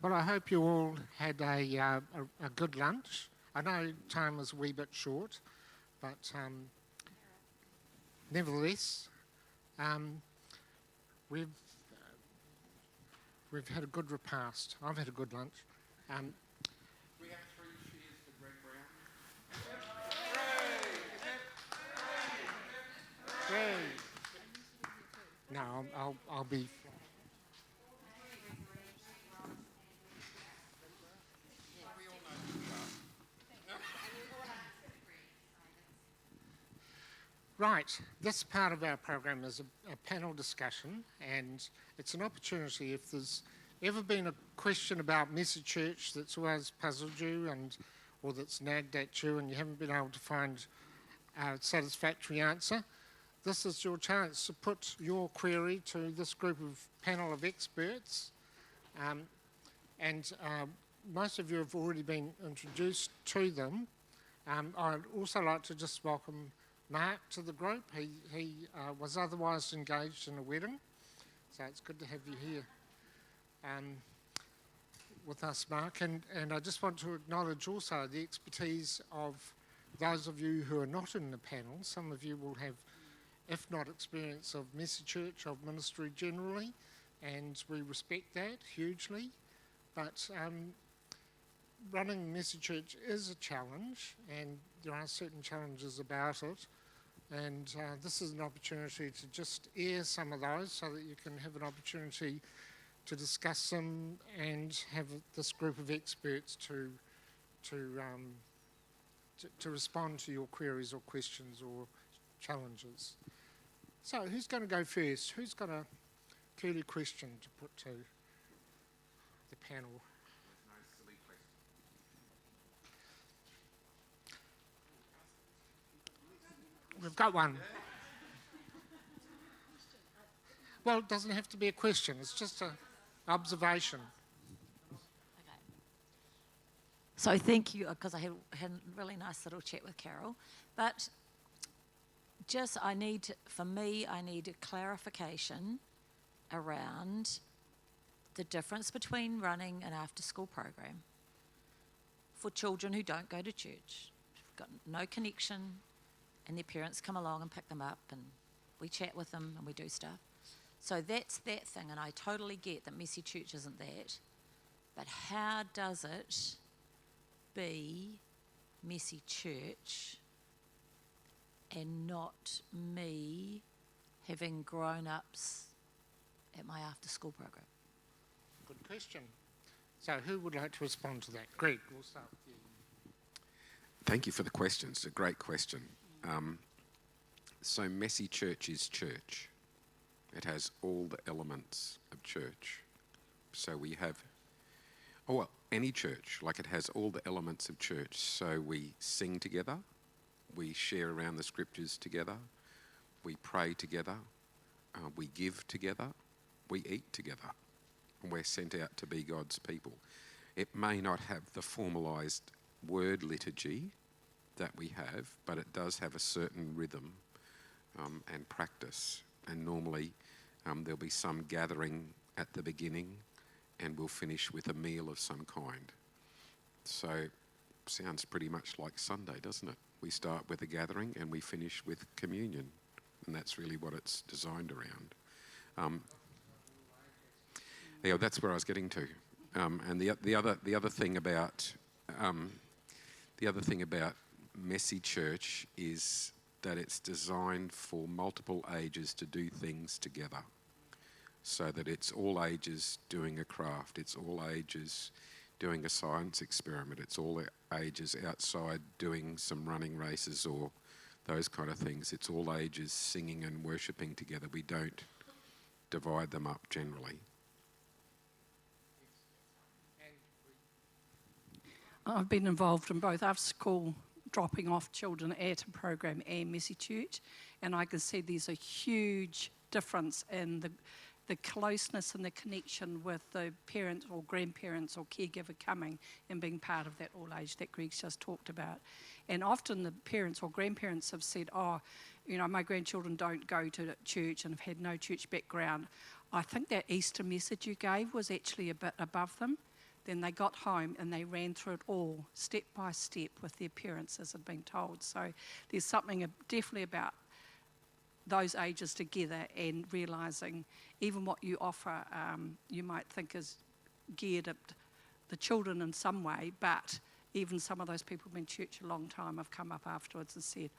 Well, I hope you all had a good lunch. I know time was a wee bit short, but nevertheless, um, we've we've had a good repast. I've had a good lunch. Um, we have 3 cheers for Greg Brown. Hooray! No, I'll be. Right, this part of our program is a panel discussion, and it's an opportunity if there's ever been a question about Messy Church that's always puzzled you or that's nagged at you and you haven't been able to find a satisfactory answer, this is your chance to put your query to this group of panel of experts. And most of you have already been introduced to them. I'd also like to just welcome Mark to the group. He was otherwise engaged in a wedding, so it's good to have you here with us, Mark. And I just want to acknowledge also the expertise of those of you who are not in the panel. Some of you will have, if not experience of Messy Church, of ministry generally, and we respect that hugely. But running Messy Church is a challenge, and there are certain challenges about it. And this is an opportunity to just air some of those so that you can have an opportunity to discuss them and have this group of experts to respond to your queries or questions or challenges. So who's going to go first? Who's got a curly question to put to the panel? We've got one. Well, it doesn't have to be a question. It's just an observation. Okay. So thank you, because I had a really nice little chat with Carol. But I need a clarification around the difference between running an after-school program for children who don't go to church, who've got no connection, and their parents come along and pick them up and we chat with them and we do stuff. So that's that thing, and I totally get that Messy Church isn't that. But how does it be Messy Church and not me having grown-ups at my after-school program? Good question. So who would like to respond to that? Greg, we'll start with you. Thank you for the question. It's a great question. So Messy Church is church. It has all the elements of church. So we have, any church, like it has all the elements of church. So we sing together, we share around the scriptures together, we pray together, we give together, we eat together, and we're sent out to be God's people. It may not have the formalised word liturgy that we have, but it does have a certain rhythm and practice. And normally there'll be some gathering at the beginning and we'll finish with a meal of some kind. So sounds pretty much like Sunday, doesn't it? We start with a gathering and we finish with communion, and that's really what it's designed around. Yeah, that's where I was getting to. And the other thing about Messy Church is that it's designed for multiple ages to do things together, so that it's all ages doing a craft, it's all ages doing a science experiment, it's all ages outside doing some running races or those kind of things. It's all ages singing and worshipping together. We don't divide them up generally. I've been involved in both after school dropping off children at a program and Messy Church, and I can see there's a huge difference in the closeness and the connection with the parents or grandparents or caregiver coming and being part of that all age that Greg's just talked about. And often the parents or grandparents have said, my grandchildren don't go to church and have had no church background. I think that Easter message you gave was actually a bit above them. Then they got home and they ran through it all, step by step, with their parents as had been told. So there's something definitely about those ages together and realising even what you offer, you might think is geared at the children in some way, but even some of those people who've been in church a long time have come up afterwards and said,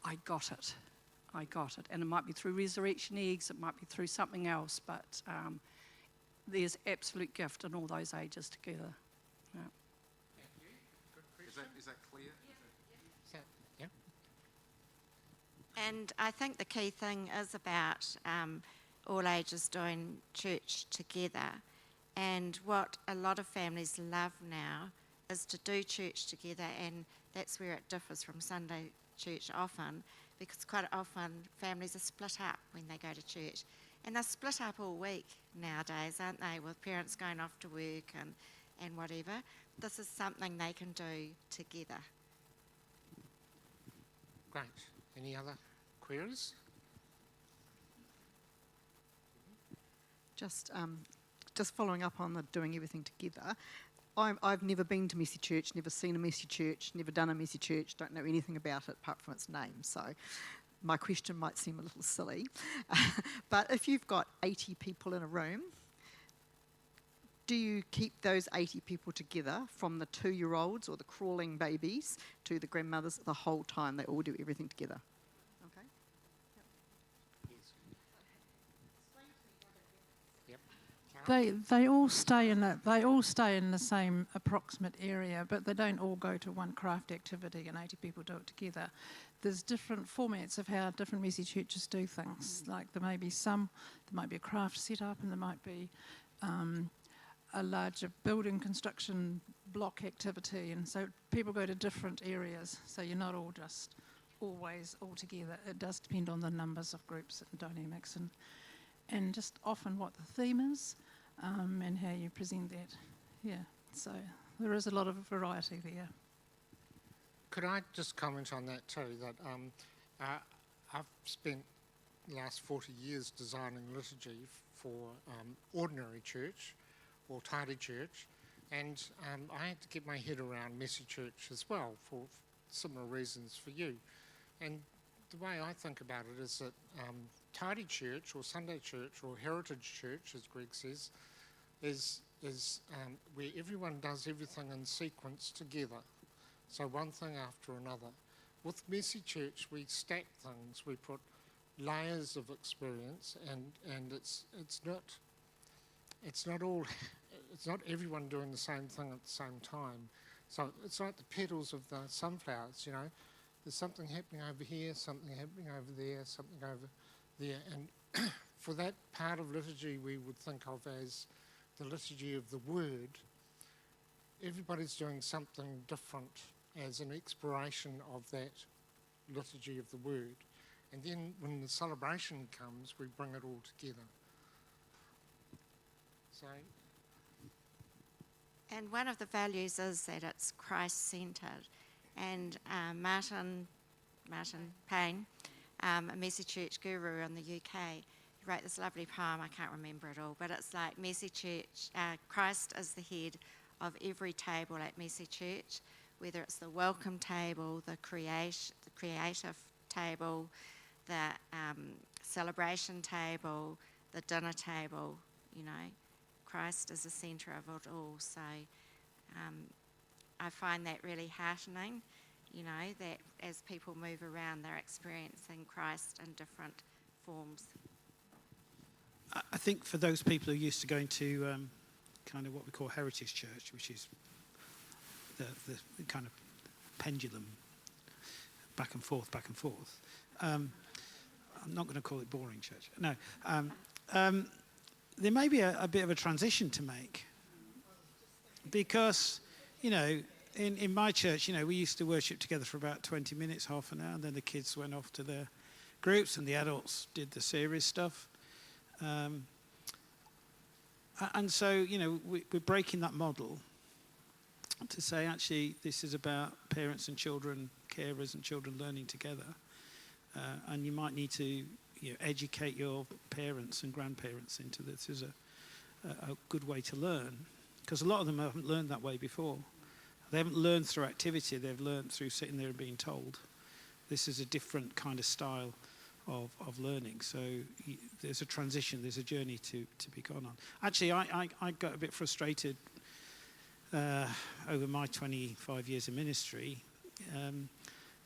I got it. And it might be through resurrection eggs, it might be through something else, but there's absolute gift in all those ages together. Yeah. Is that clear? So, yeah. And I think the key thing is about all ages doing church together. And what a lot of families love now is to do church together, and that's where it differs from Sunday church often, because quite often families are split up when they go to church. And they're split up all week nowadays, aren't they, with parents going off to work and whatever. This is something they can do together. Great. Any other queries? Just following up on the doing everything together. I've never been to Messy Church, never seen a Messy Church, never done a Messy Church, don't know anything about it apart from its name. So my question might seem a little silly. But if you've got 80 people in a room, do you keep those 80 people together, from the 2-year-olds or the crawling babies to the grandmothers, the whole time? They all do everything together. Okay. Yep. Carol? They all stay in the same approximate area, but they don't all go to one craft activity and 80 people do it together. There's different formats of how different Messy churches do things. Like there might be a craft set up, and there might be a larger building construction block activity, and so people go to different areas. So you're not all just always all together. It does depend on the numbers of groups and dynamics, and just often what the theme is, and how you present that. Yeah, so there is a lot of variety there. Could I just comment on that too, that I've spent the last 40 years designing liturgy for ordinary church or tidy church, and I had to get my head around messy church as well for similar reasons for you. And the way I think about it is that tidy church or Sunday church or heritage church, as Greg says, is where everyone does everything in sequence together. So one thing after another. With messy church, we stack things, we put layers of experience, and it's not everyone doing the same thing at the same time. So it's like the petals of the sunflowers, you know. There's something happening over here, something happening over there, something over there. And for that part of liturgy we would think of as the liturgy of the word, everybody's doing something different as an exploration of that liturgy of the word. And then when the celebration comes, we bring it all together. So, And one of the values is that it's Christ-centred. And Martin Payne, a Messy Church guru in the UK, he wrote this lovely poem. I can't remember it all, but it's like Messy Church, Christ is the head of every table at Messy Church, whether it's the welcome table, the creative table, the celebration table, the dinner table, you know. Christ is the centre of it all. So I find that really heartening, you know, that as people move around, they're experiencing Christ in different forms. I think for those people who are used to going to kind of what we call heritage church, which is the kind of pendulum back and forth. I'm not going to call it boring church. No. There may be a bit of a transition to make, because, you know, in my church, you know, we used to worship together for about 20 minutes, half an hour, and then the kids went off to their groups and the adults did the serious stuff. And so, you know, we're breaking that model to say, actually, this is about parents and children, carers and children learning together. And you might need to, you know, educate your parents and grandparents into this as a good way to learn. Because a lot of them haven't learned that way before. They haven't learned through activity, they've learned through sitting there and being told. This is a different kind of style of learning. So there's a transition, there's a journey to be gone on. Actually, I got a bit frustrated over my 25 years of ministry.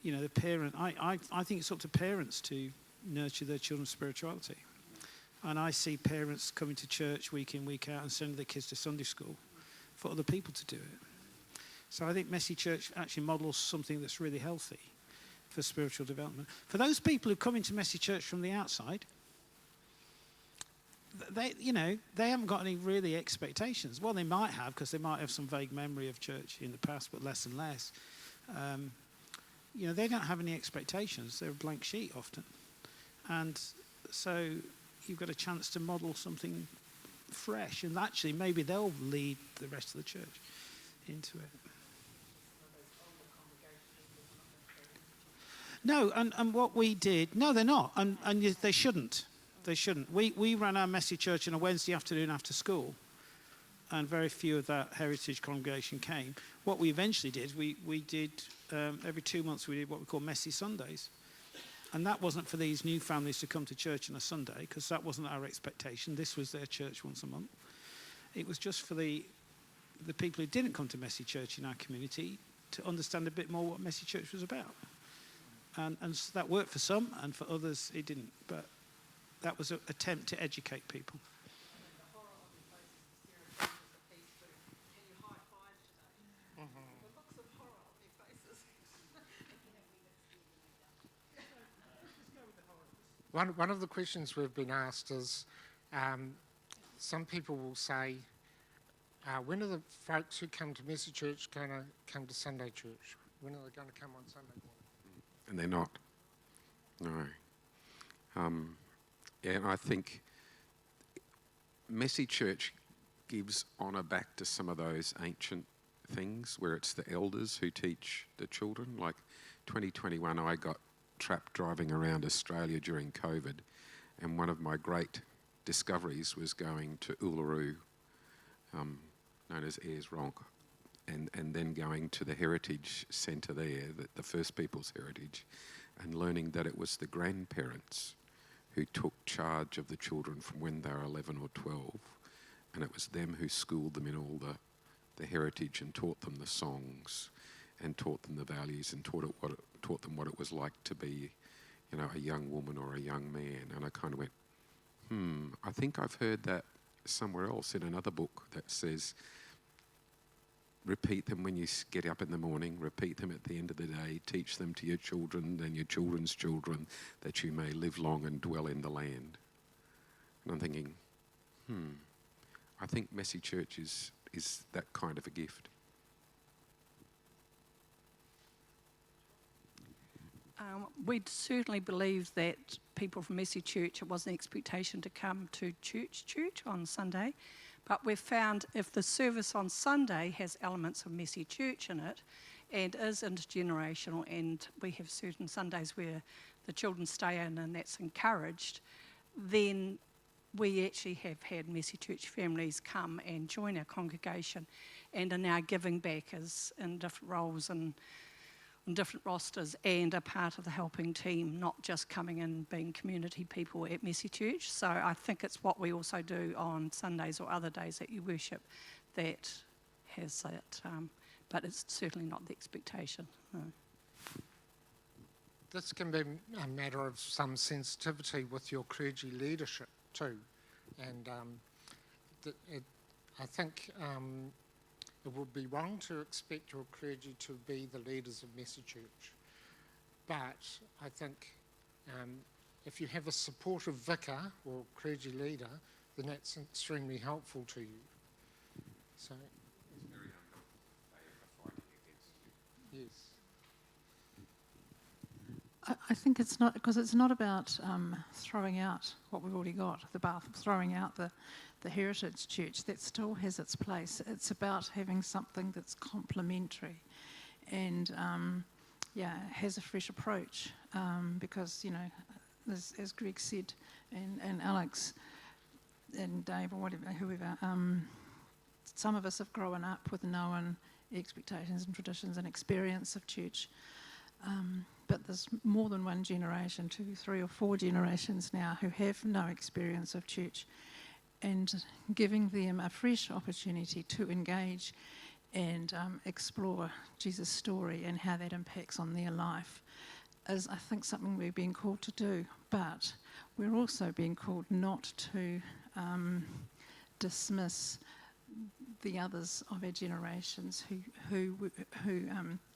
The parent, I think it's up to parents to nurture their children's spirituality. And I see parents coming to church week in, week out and sending their kids to Sunday school for other people to do it. So I think Messy Church actually models something that's really healthy for spiritual development. For those people who come into Messy Church from the outside, they haven't got any really expectations. Well, they might have, because they might have some vague memory of church in the past, but less and less. They don't have any expectations. They're a blank sheet often. And so you've got a chance to model something fresh, and actually maybe they'll lead the rest of the church into it. No, and what we did, no, they're not, and they shouldn't. They shouldn't. We ran our Messy Church on a Wednesday afternoon after school, and very few of that heritage congregation came. What we eventually did, we did, every 2 months we did what we call Messy Sundays. And that wasn't for these new families to come to church on a Sunday, because that wasn't our expectation. This was their church once a month. It was just for the people who didn't come to Messy Church in our community to understand a bit more what Messy Church was about. And so that worked for some, and for others it didn't. But that was an attempt to educate people. One of the questions we've been asked is, some people will say, when are the folks who come to Messy Church going to come to Sunday church? When are they going to come on Sunday morning? And they're not. No. And I think Messy Church gives honour back to some of those ancient things where it's the elders who teach the children. Like 2021, I got trapped driving around Australia during COVID, and one of my great discoveries was going to Uluru, known as Ayers Rock, and then going to the heritage centre there, the First Peoples Heritage, and learning that it was the grandparents who took charge of the children from when they were 11 or 12, and it was them who schooled them in all the heritage and taught them the songs and taught them the values and taught them what it was like to be, a young woman or a young man. And I kind of went, I think I've heard that somewhere else in another book that says, repeat them when you get up in the morning, repeat them at the end of the day, teach them to your children and your children's children, that you may live long and dwell in the land. And I'm thinking, I think Messy Church is that kind of a gift. We certainly believe that people from Messy Church, it was an expectation to come to church on Sunday. But we've found if the service on Sunday has elements of Messy Church in it and is intergenerational, and we have certain Sundays where the children stay in and that's encouraged, then we actually have had Messy Church families come and join our congregation and are now giving back as in different roles and on different rosters, and are part of the helping team, not just coming in being community people at Messy Church. So I think it's what we also do on Sundays or other days that you worship that has that, but it's certainly not the expectation. No. This can be a matter of some sensitivity with your clergy leadership too, and I think it would be wrong to expect your clergy to be the leaders of Messy Church. But I think if you have a supportive vicar or clergy leader, then that's extremely helpful to you. So, It's very unhelpful. They are fighting against you. yes. I think it's not, because it's not about throwing out what we've already got, throwing out the heritage church. That still has its place. It's about having something that's complementary and has a fresh approach, because, as Greg said, and Alex and Dave or whatever, whoever, some of us have grown up with known expectations and traditions and experience of church. But there's more than one generation, 2, 3 or 4 generations now who have no experience of church, and giving them a fresh opportunity to engage and explore Jesus' story and how that impacts on their life is, I think, something we're being called to do. But we're also being called not to dismiss the others of our generations who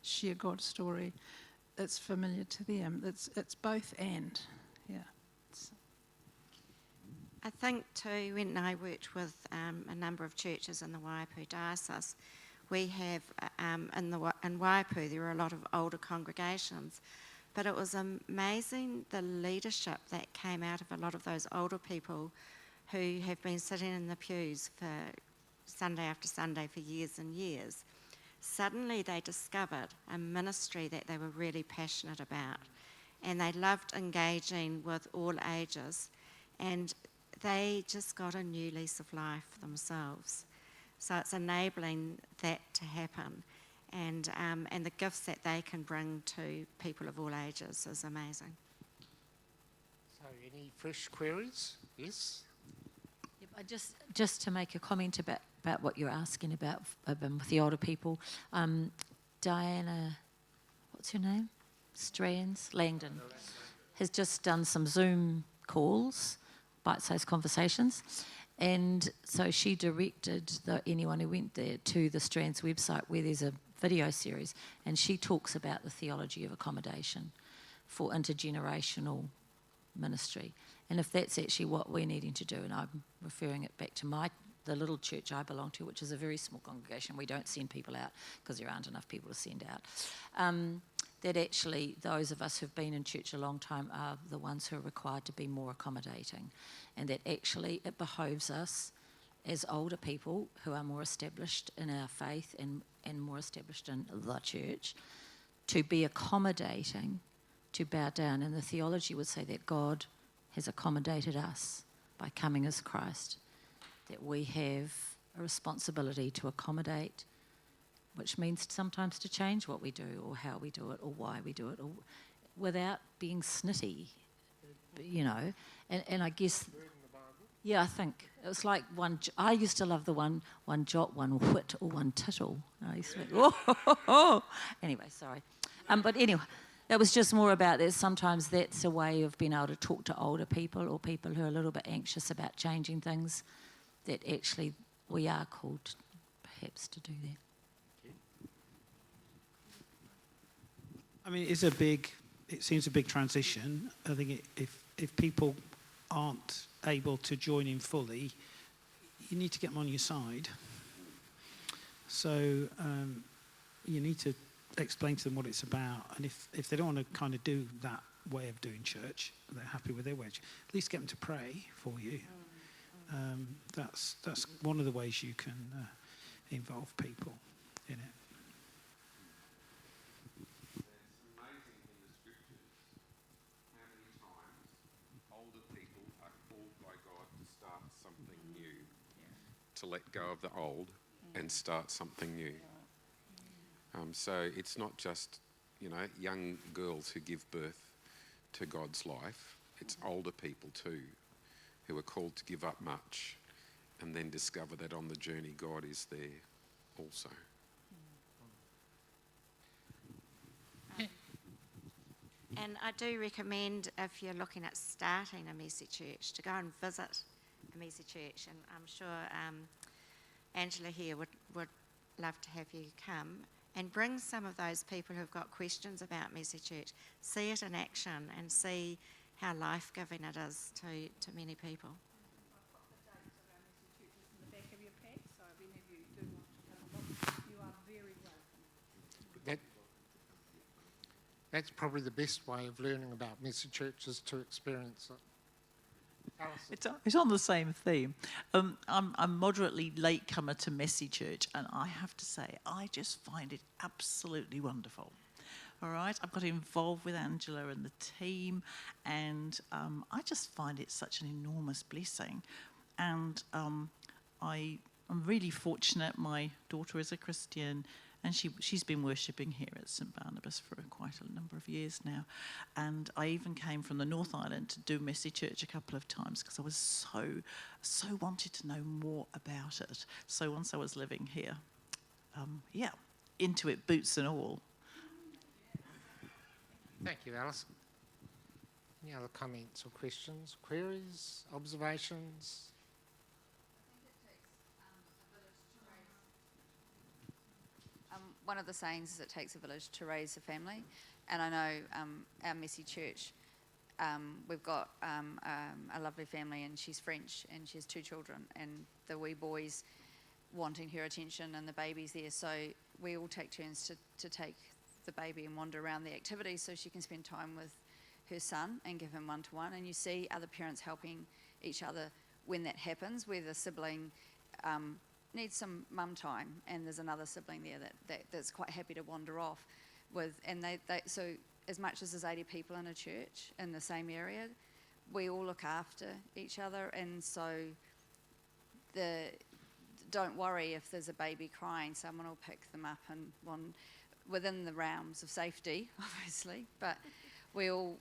share God's story. It's familiar to them. It's both and, yeah. I think too, when I worked with a number of churches in the Waipu diocese, we have, in Waipu there are a lot of older congregations, but it was amazing the leadership that came out of a lot of those older people who have been sitting in the pews for Sunday after Sunday for years and years. Suddenly they discovered a ministry that they were really passionate about, and they loved engaging with all ages, and they just got a new lease of life for themselves. So it's enabling that to happen, and the gifts that they can bring to people of all ages is amazing. So any fresh queries? Yes? Yep, just to make a comment about what you're asking about with the older people, Diana, what's her name? Langdon, has just done some Zoom calls, bite-sized conversations, and so she directed anyone who went there to the Strands website where there's a video series, and she talks about the theology of accommodation for intergenerational ministry. And if that's actually what we're needing to do, and I'm referring it back to the little church I belong to, which is a very small congregation, we don't send people out because there aren't enough people to send out, that actually those of us who've been in church a long time are the ones who are required to be more accommodating, and that actually it behoves us as older people who are more established in our faith and more established in the church to be accommodating, to bow down. And the theology would say that God has accommodated us by coming as Christ, that we have a responsibility to accommodate, which means sometimes to change what we do or how we do it or why we do it, or without being snitty, you know. And I guess, yeah, I think it was like I used to love the one jot, one whit, or one tittle. I used to think, oh. Anyway, sorry. But anyway, it was just more about that. Sometimes that's a way of being able to talk to older people or people who are a little bit anxious about changing things, that actually we are called perhaps to do that. I mean, it seems a big transition. I think if people aren't able to join in fully, you need to get them on your side. So you need to explain to them what it's about. And if they don't want to kind of do that way of doing church, they're happy with their way, at least get them to pray for you. That's one of the ways you can involve people in it. To let go of the old and start something new. So it's not just, young girls who give birth to God's life. It's older people too, who are called to give up much and then discover that on the journey God is there also. And I do recommend, if you're looking at starting a Messy Church, to go and visit a Messy Church, and I'm sure Angela here would love to have you come and bring some of those people who've got questions about Messy Church, see it in action and see how life-giving it is to many people. That's probably the best way of learning about Messy Church, is to experience it. Alison. It's on the same theme. I'm a moderately latecomer to Messy Church, and I have to say, I just find it absolutely wonderful. All right, I've got involved with Angela and the team, and I just find it such an enormous blessing. And I I'm really fortunate. My daughter is a Christian, and she's been worshipping here at St Barnabas for quite a number of years now. And I even came from the North Island to do Messy Church a couple of times because I was so wanted to know more about it. So once I was living here, into it, boots and all. Thank you, Alison. Any other comments or questions, queries, observations? One of the sayings is it takes a village to raise a family, and I know our Messy Church, we've got a lovely family, and she's French, and she has 2 children, and the wee boys wanting her attention, and the baby's there, so we all take turns to take the baby and wander around the activities so she can spend time with her son and give him one-to-one, and you see other parents helping each other when that happens, where the sibling needs some mum time, and there's another sibling there that's quite happy to wander off with, and they so as much as there's 80 people in a church in the same area, we all look after each other, and so don't worry if there's a baby crying, someone will pick them up and within the realms of safety, obviously, but we all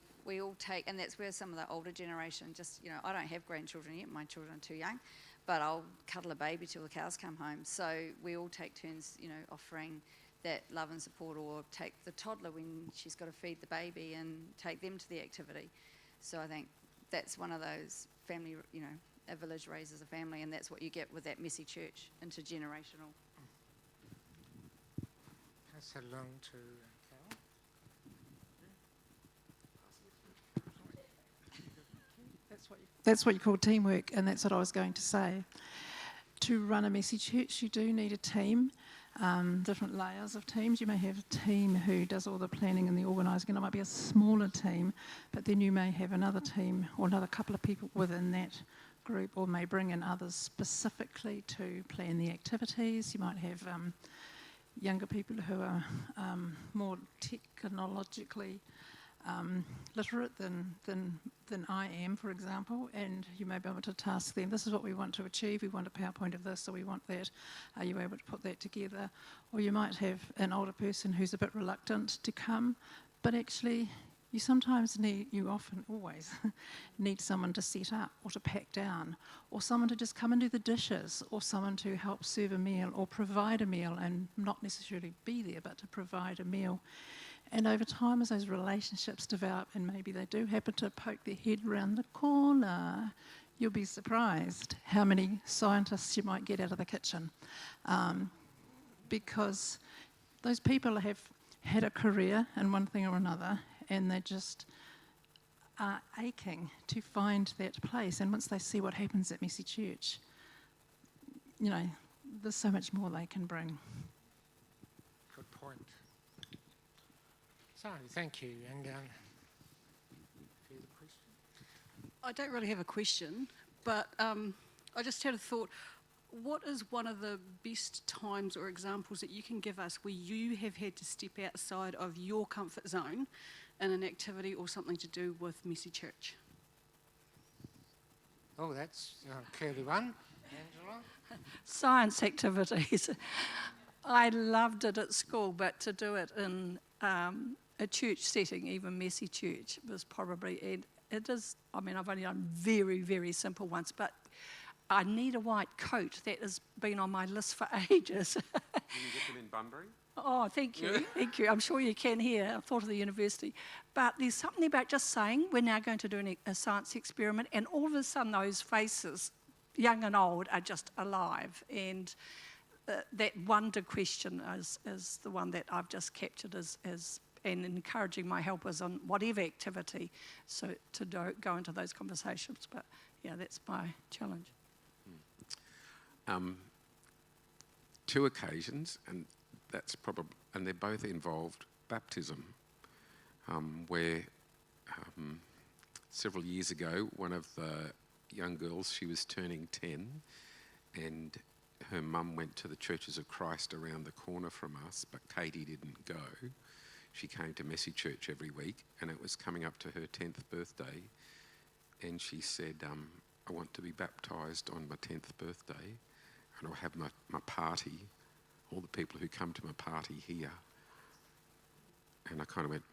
take, and that's where some of the older generation just, I don't have grandchildren yet, my children are too young, but I'll cuddle a baby till the cows come home. So we all take turns, offering that love and support, or take the toddler when she's got to feed the baby and take them to the activity. So I think that's one of those family, a village raises a family, and that's what you get with that Messy Church, intergenerational. Pass that along to Carol. That's what you call teamwork, and that's what I was going to say. To run a Messy Church, you do need a team, different layers of teams. You may have a team who does all the planning and the organising, and it might be a smaller team, but then you may have another team or another couple of people within that group, or may bring in others specifically to plan the activities. You might have younger people who are more technologically literate than I am, for example, and you may be able to task them, this is what we want to achieve, we want a PowerPoint of this, or we want that, are you able to put that together? Or you might have an older person who's a bit reluctant to come, but actually you often always need someone to set up or to pack down, or someone to just come and do the dishes, or someone to help serve a meal or provide a meal, and not necessarily be there, but to provide a meal. And over time, as those relationships develop, and maybe they do happen to poke their head around the corner, you'll be surprised how many scientists you might get out of the kitchen. Because those people have had a career in one thing or another, and they just are aching to find that place. And once they see what happens at Messy Church, there's so much more they can bring. Good point. So, thank you. And further question? I don't really have a question, but I just had a thought. What is one of the best times or examples that you can give us where you have had to step outside of your comfort zone in an activity or something to do with Messy Church? Oh, that's a curly one. Angela? Science activities. I loved it at school, but to do it in a church setting, even Messy Church, was probably, and it is, I've only done very, very simple ones, but I need a white coat. That has been on my list for ages. You can get them in Bunbury? Oh, thank you, thank you. I'm sure you can here. I've thought of the university. But there's something about just saying, we're now going to do a science experiment, and all of a sudden those faces, young and old, are just alive. And that wonder question is the one that I've just captured as and encouraging my helpers on whatever activity, so to go into those conversations. But yeah, that's my challenge. 2 occasions, and they're both involved baptism, where several years ago, one of the young girls, she was turning 10, and her mum went to the Churches of Christ around the corner from us, but Katie didn't go. She came to Messy Church every week, and it was coming up to her 10th birthday, and she said, I want to be baptised on my 10th birthday. and I'll have my party, all the people who come to my party here. And I kind of went,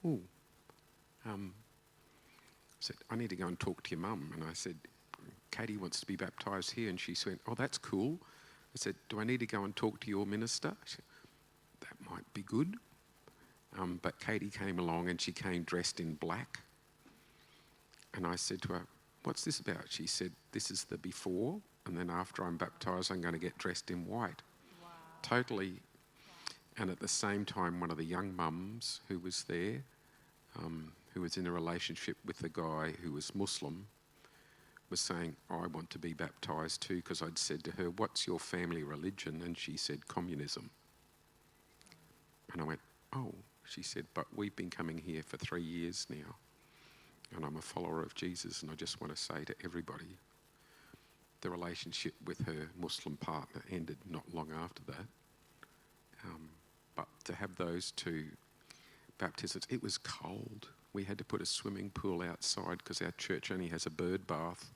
ooh. I said, I need to go and talk to your mum. And I said, Katie wants to be baptised here. And she went, oh, that's cool. I said, do I need to go and talk to your minister? She said, that might be good. But Katie came along and she came dressed in black. And I said to her, what's this about? She said, this is the before, and then after I'm baptised, I'm going to get dressed in white. Wow. Totally. And at the same time, one of the young mums who was there, who was in a relationship with a guy who was Muslim, was saying, oh, I want to be baptised too, because I'd said to her, what's your family religion? And she said, communism. And I went, oh. She said, but we've been coming here for 3 years now, and I'm a follower of Jesus, and I just want to say to everybody, the relationship with her Muslim partner ended not long after that. But to have those two baptisms, it was cold. We had to put a swimming pool outside because our church only has a bird bath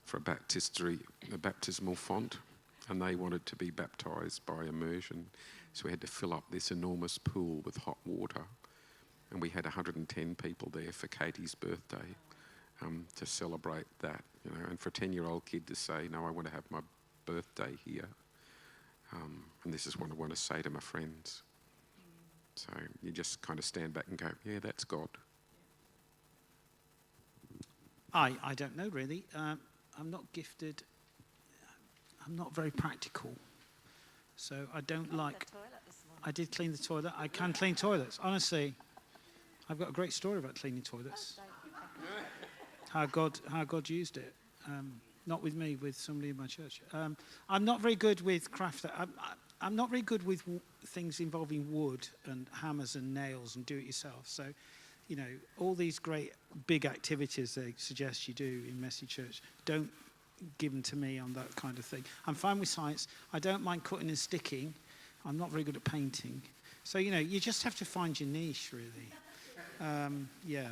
for a baptismal font, and they wanted to be baptised by immersion. So we had to fill up this enormous pool with hot water, and we had 110 people there for Katie's birthday to celebrate that. You know, and for a 10-year-old kid to say, no, I want to have my birthday here. And this is what I want to say to my friends. So you just kind of stand back and go, yeah, that's God. I don't know really. I'm not gifted. I'm not very practical. So I don't like... I did clean the toilet. I can clean toilets. Honestly, I've got a great story about cleaning toilets. How God used it. Not with me, with somebody in my church. I'm not very good with craft. I'm not very good with things involving wood and hammers and nails and do-it-yourself. So, you know, all these great big activities they suggest you do in Messy Church, don't give them to me on that kind of thing. I'm fine with science. I don't mind cutting and sticking. I'm not very good at painting. So, you know, you just have to find your niche, really. Yeah.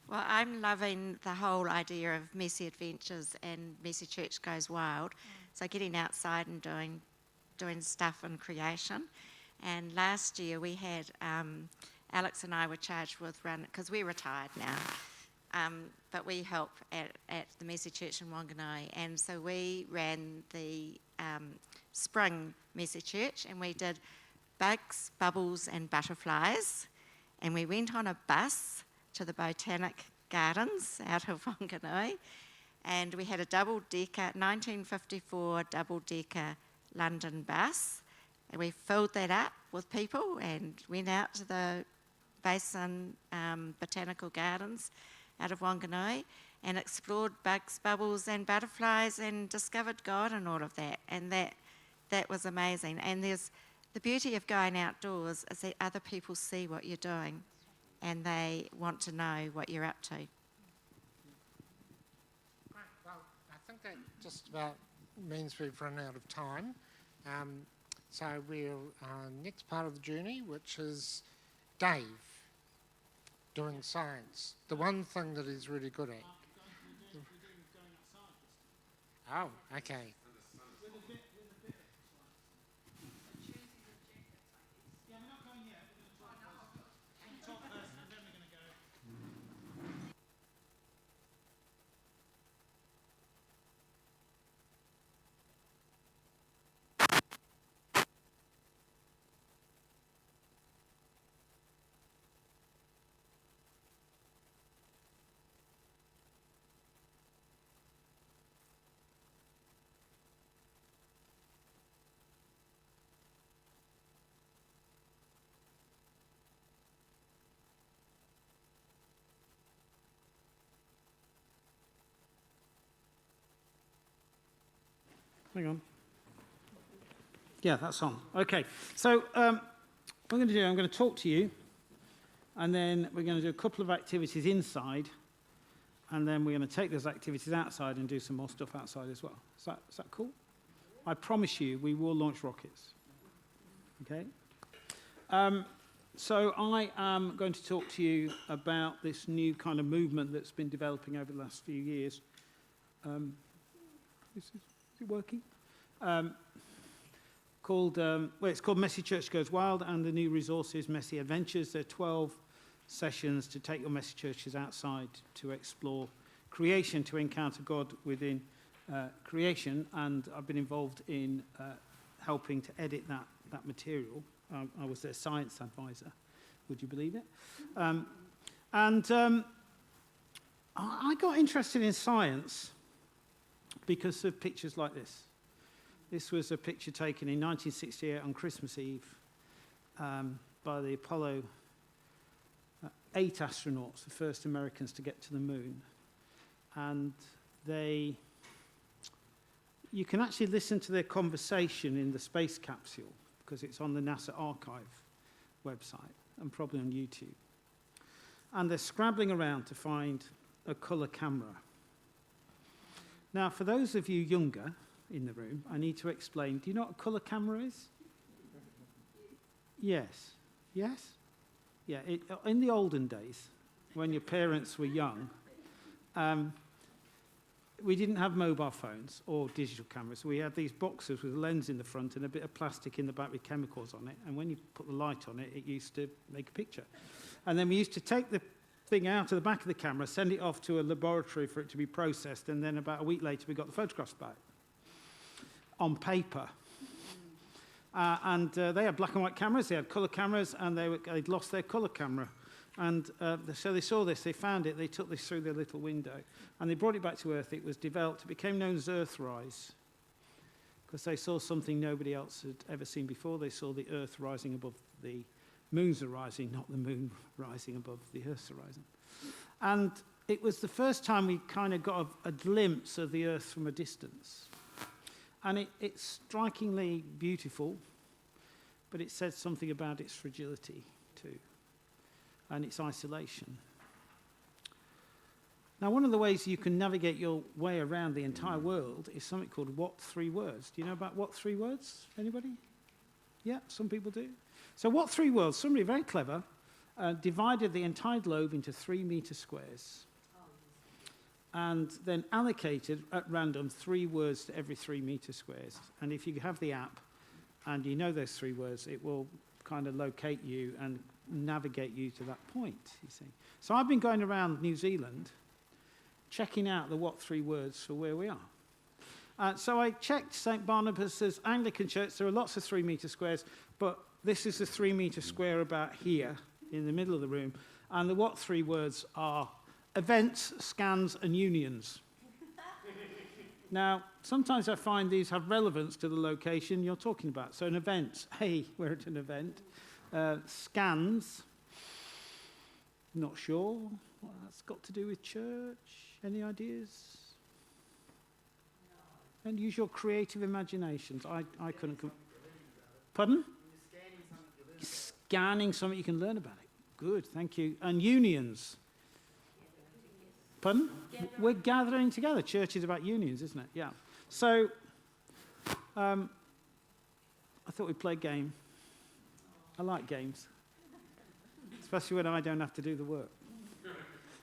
Well, I'm loving the whole idea of Messy Adventures and Messy Church Goes Wild. So getting outside and doing stuff in creation. And last year we had, Alex and I were charged with running, because we're retired now, but we help at the Messy Church in Wanganui. And so we ran the spring Messy Church, and we did bugs, bubbles and butterflies. And we went on a bus to the Botanic Gardens out of Wanganui, and we had a double-decker, 1954 double-decker London bus, and we filled that up with people and went out to the Basin Botanical Gardens out of Wanganui and explored bugs, bubbles and butterflies and discovered God and all of that, and that was amazing. And there's the beauty of going outdoors is that other people see what you're doing and they want to know what you're up to. Right, well, I think that just about means we've run out of time. So we're next part of the journey, which is Dave doing science. The one thing that he's really good at. Oh, okay. Hang on. Yeah, that's on. Okay, so what I'm going to do, I'm going to talk to you, and then we're going to do a couple of activities inside, and then we're going to take those activities outside and do some more stuff outside as well. Is that cool? I promise you, we will launch rockets. Okay? So I am going to talk to you about this new kind of movement that's been developing over the last few years. Is it working? It's called Messy Church Goes Wild, and the new resources, Messy Adventures. There are 12 sessions to take your messy churches outside to explore creation, to encounter God within creation. And I've been involved in helping to edit that material. I was their science advisor. Would you believe it? I got interested in science because of pictures like this. This was a picture taken in 1968 on Christmas Eve by the Apollo 8 astronauts, the first Americans to get to the moon. And you can actually listen to their conversation in the space capsule because it's on the NASA archive website and probably on YouTube. And they're scrabbling around to find a colour camera. Now, for those of you younger in the room, I need to explain. Do you know what a colour camera is? Yes. Yes? Yeah, in the olden days, when your parents were young, we didn't have mobile phones or digital cameras. We had these boxes with a lens in the front and a bit of plastic in the back with chemicals on it. And when you put the light on it, it used to make a picture. And then we used to take the thing out of the back of the camera, send it off to a laboratory for it to be processed, and then about a week later we got the photographs back on paper. They had black and white cameras, they had colour cameras, and they'd lost their colour camera. And so they saw this, they found it, they took this through their little window, and they brought it back to Earth. It was developed, it became known as Earthrise, because they saw something nobody else had ever seen before. They saw the Earth rising above the moon's horizon, not the moon rising above the Earth's horizon. And it was the first time we kind of got a glimpse of the Earth from a distance. And it's strikingly beautiful, but it says something about its fragility too, and its isolation. Now, one of the ways you can navigate your way around the entire world is something called What 3 Words. Do you know about What 3 Words? Anybody? Yeah, some people do. So What 3 Words, somebody very clever, divided the entire globe into 3 metre squares and then allocated at random 3 words to every 3 metre squares. And if you have the app and you know those 3 words, it will kind of locate you and navigate you to that point, you see. So I've been going around New Zealand checking out the What 3 Words for where we are. So I checked St. Barnabas' Anglican Church. There are lots of 3 metre squares, but this is a 3 metre square about here in the middle of the room. And the What 3 Words are events, scans, and unions. Now, sometimes I find these have relevance to the location you're talking about. So an event, hey, we're at an event. Scans, not sure what that's got to do with church. Any ideas? No. And use your creative imaginations. I couldn't. Pardon? Scanning something you can learn about it. Good, thank you. And unions. Pardon? We're gathering together. Church is about unions, isn't it? Yeah. So, I thought we'd play a game. I like games, especially when I don't have to do the work.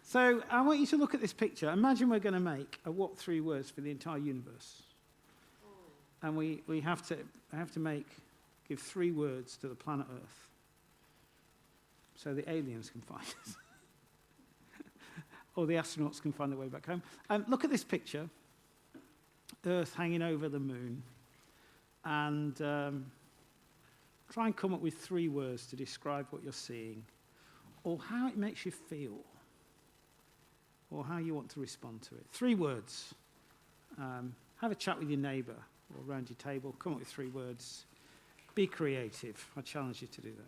So, I want you to look at this picture. Imagine we're going to make a What 3 Words for the entire universe. And we have to give 3 words to the planet Earth so the aliens can find us. Or the astronauts can find their way back home. Look at this picture. Earth hanging over the moon. And try and come up with 3 words to describe what you're seeing. Or how it makes you feel. Or how you want to respond to it. 3 words. Have a chat with your neighbour or around your table. Come up with 3 words. Be creative. I challenge you to do that.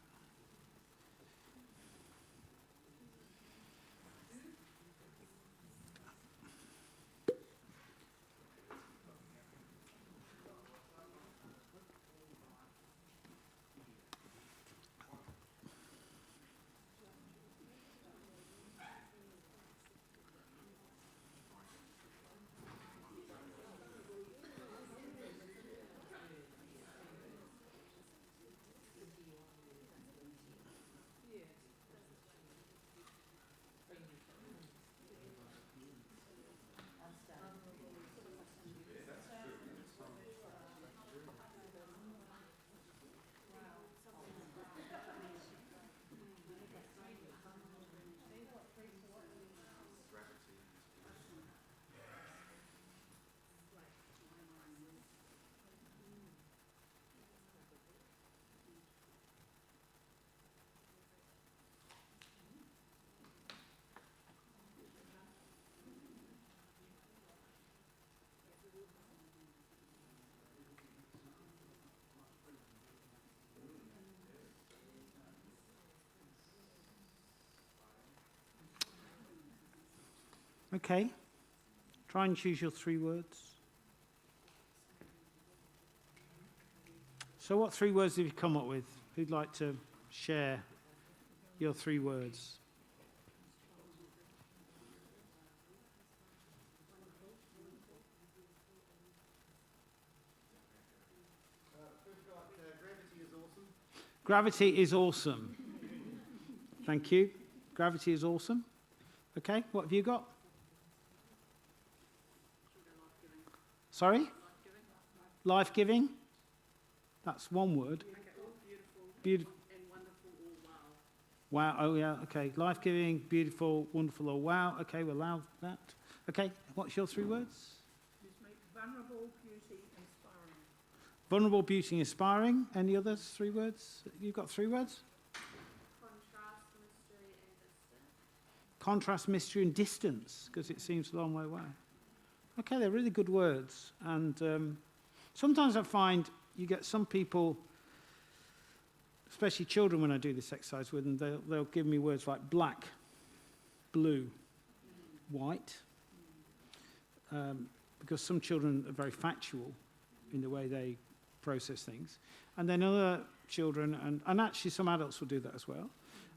Okay. Try and choose your 3 words. So what 3 words have you come up with? Who'd like to share your 3 words? Gravity is awesome. Thank you. Gravity is awesome. Okay, what have you got? Sorry? Life-giving. That's 1 word. Beautiful. And wonderful or wow. Wow, oh yeah, okay. Life-giving, beautiful, wonderful, or wow. Okay, we'll allow that. Okay, what's your 3 words? Vulnerable, beauty, inspiring. Vulnerable, beauty, inspiring. Any others 3 words? You've got 3 words? Contrast, mystery, and distance. Contrast, mystery, and distance, because it seems a long way away. Okay, they're really good words. And sometimes I find you get some people, especially children when I do this exercise with them, they'll give me words like black, blue, white, because some children are very factual in the way they process things. And then other children, and actually some adults will do that as well,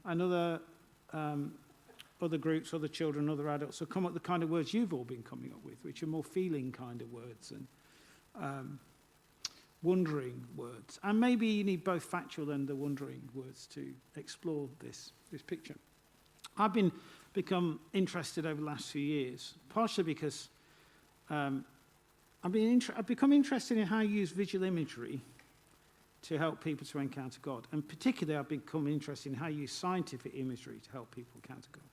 and other groups, other children, other adults will come up with the kind of words you've all been coming up with, which are more feeling kind of words and wondering words. And maybe you need both factual and the wondering words to explore this picture. I've become interested over the last few years, partially because I've become interested in how you use visual imagery to help people to encounter God. And particularly, I've become interested in how you use scientific imagery to help people encounter God,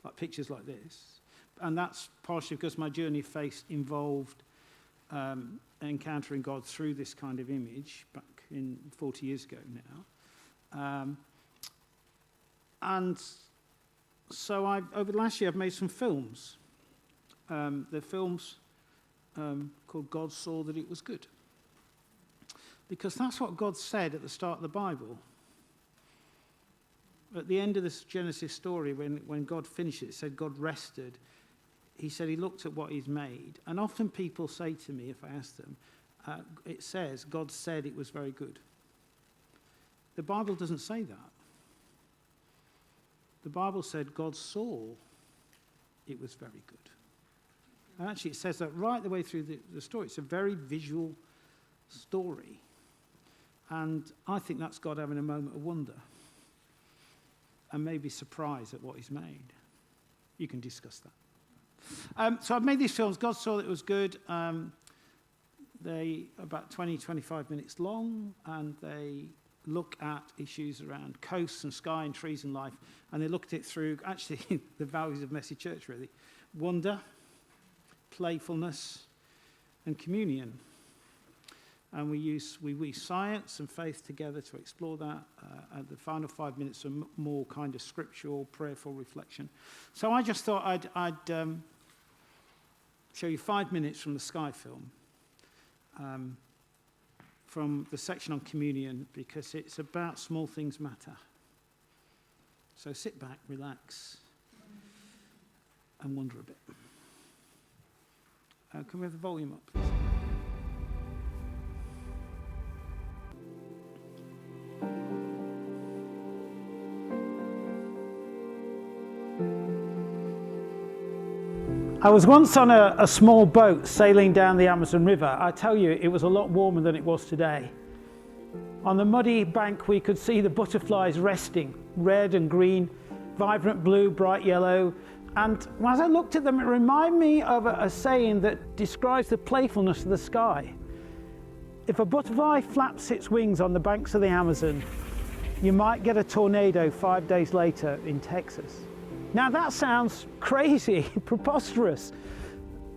like pictures like this. And that's partially because my journey of faith involved encountering God through this kind of image back in 40 years ago now. And so over the last year, I've made some films. They're films called God Saw That It Was Good. Because that's what God said at the start of the Bible. At the end of this Genesis story, when God finished it said God rested. He said he looked at what he's made. And often people say to me, if I ask them, it says, God said it was very good. The Bible doesn't say that. The Bible said God saw it was very good. And actually it says that right the way through the story. It's a very visual story. And I think that's God having a moment of wonder. And maybe surprise at what he's made. You can discuss that. So I've made these films. God Saw That It Was Good. They are about 20, 25 minutes long, and they look at issues around coasts and sky and trees and life, and they look at it through, actually, the values of Messy Church, really. Wonder, playfulness, and communion. And we use science and faith together to explore that. And the final 5 minutes are more kind of scriptural, prayerful reflection. So I just thought I'd show you 5 minutes from the Sky film, from the section on communion, because it's about small things matter. So sit back, relax, and wonder a bit. Can we have the volume up, please? I was once on a small boat sailing down the Amazon River. I tell you, it was a lot warmer than it was today. On the muddy bank, we could see the butterflies resting, red and green, vibrant blue, bright yellow. And as I looked at them, it reminded me of a saying that describes the playfulness of the sky. If a butterfly flaps its wings on the banks of the Amazon, you might get a tornado 5 days later in Texas. Now that sounds crazy, preposterous.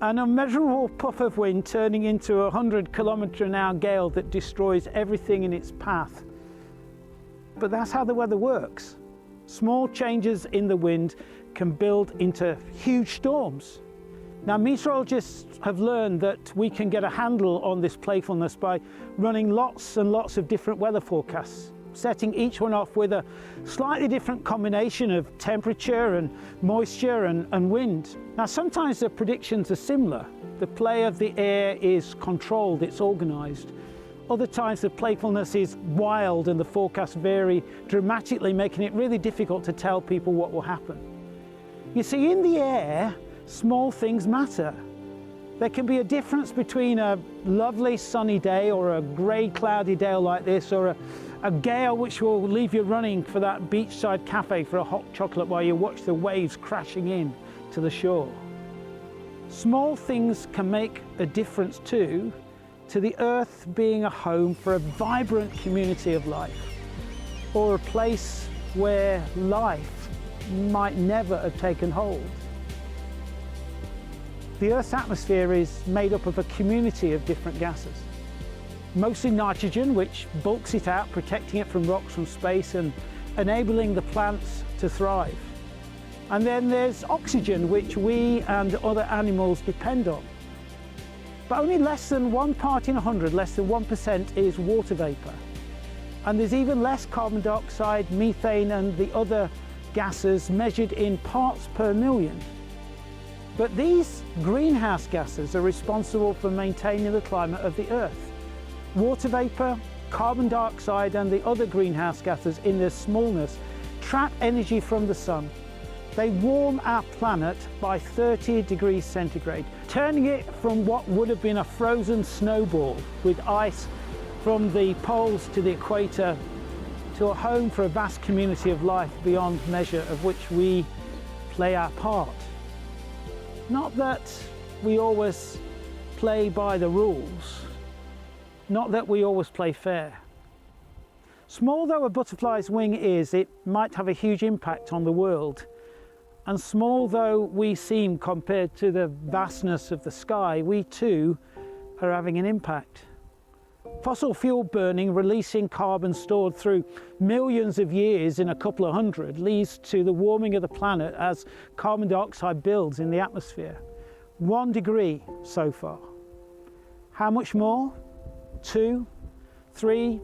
An unmeasurable puff of wind turning into a 100-kilometre-an-hour gale that destroys everything in its path. But that's how the weather works. Small changes in the wind can build into huge storms. Now meteorologists have learned that we can get a handle on this playfulness by running lots and lots of different weather forecasts. setting each one off with a slightly different combination of temperature and moisture and wind. Now, sometimes the predictions are similar. The play of the air is controlled, it's organised. Other times the playfulness is wild and the forecasts vary dramatically, making it really difficult to tell people what will happen. You see, in the air, small things matter. There can be a difference between a lovely sunny day or a grey cloudy day like this, or a gale which will leave you running for that beachside cafe for a hot chocolate while you watch the waves crashing in to the shore. Small things can make a difference too, to the earth being a home for a vibrant community of life, or a place where life might never have taken hold. The Earth's atmosphere is made up of a community of different gases. Mostly nitrogen, which bulks it out, protecting it from rocks from space and enabling the plants to thrive. And then there's oxygen, which we and other animals depend on. But only less than 1 part in 100, less than 1% is water vapour. And there's even less carbon dioxide, methane and the other gases measured in parts per million. But these greenhouse gases are responsible for maintaining the climate of the Earth. Water vapour, carbon dioxide and the other greenhouse gases in their smallness trap energy from the sun. They warm our planet by 30 degrees centigrade, turning it from what would have been a frozen snowball with ice from the poles to the equator to a home for a vast community of life beyond measure, of which we play our part. Not that we always play by the rules, not that we always play fair. Small though a butterfly's wing is, it might have a huge impact on the world. And small though we seem compared to the vastness of the sky, we too are having an impact. Fossil fuel burning, releasing carbon stored through millions of years in a couple of hundred, leads to the warming of the planet as carbon dioxide builds in the atmosphere. 1 degree so far. How much more? 2, 3,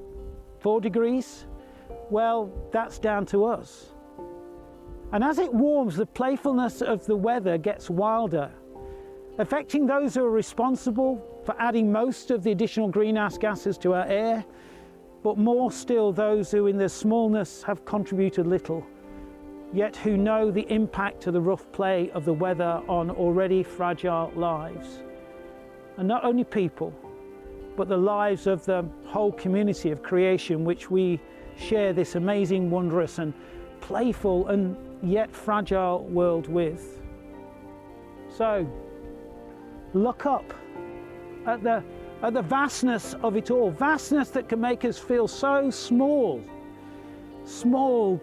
4 degrees? Well, that's down to us. And as it warms, the playfulness of the weather gets wilder, affecting those who are responsible for adding most of the additional greenhouse gases to our air, but more still those who in their smallness have contributed little, yet who know the impact of the rough play of the weather on already fragile lives. And not only people, but the lives of the whole community of creation which we share this amazing, wondrous and playful and yet fragile world with. So, look up at the vastness of it all, vastness that can make us feel so small,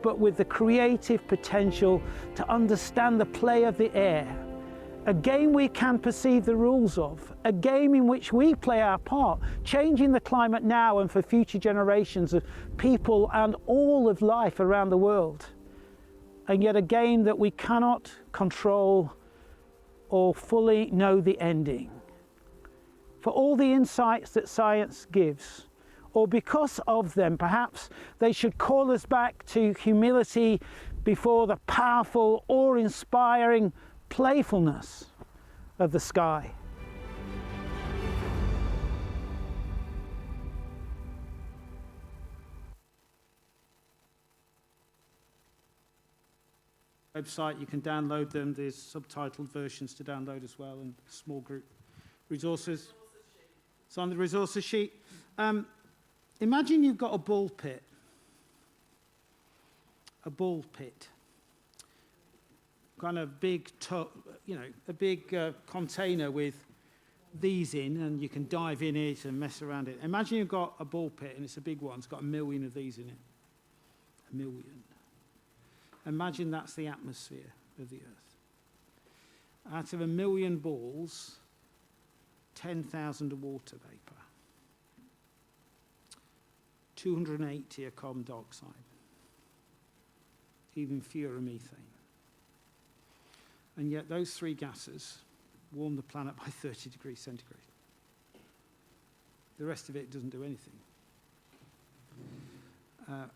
but with the creative potential to understand the play of the air, a game we can perceive the rules of, a game in which we play our part, changing the climate now and for future generations of people and all of life around the world. And yet a game that we cannot control or fully know the ending. For all the insights that science gives, or because of them, perhaps they should call us back to humility before the powerful, awe-inspiring playfulness of the sky. Website, you can download them. There's subtitled versions to download as well, and small group resources. It's on the resources sheet. Imagine you've got a ball pit. A ball pit. Kind of big, a big container with these in, and you can dive in it and mess around it. Imagine you've got a ball pit, and it's a big one. It's got 1 million of these in it. 1 million. Imagine that's the atmosphere of the Earth. Out of 1 million balls, 10,000 are water vapour. 280 are carbon dioxide. Even fewer are methane. And yet those 3 gases warm the planet by 30 degrees centigrade. The rest of it doesn't do anything.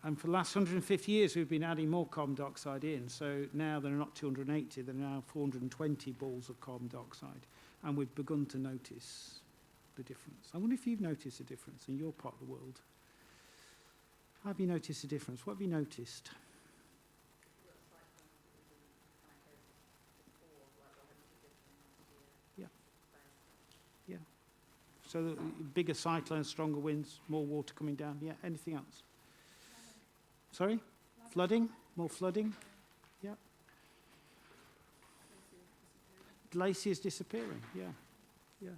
And for the last 150 years, we've been adding more carbon dioxide in. So now there are not 280, there are now 420 balls of carbon dioxide. And we've begun to notice the difference. I wonder if you've noticed a difference in your part of the world. Have you noticed a difference? What have you noticed? Yeah. Yeah. So the bigger cyclones, stronger winds, more water coming down. Yeah. Anything else? Sorry? Flooding? More flooding? Yeah. Glaciers disappearing. Yeah. Yeah.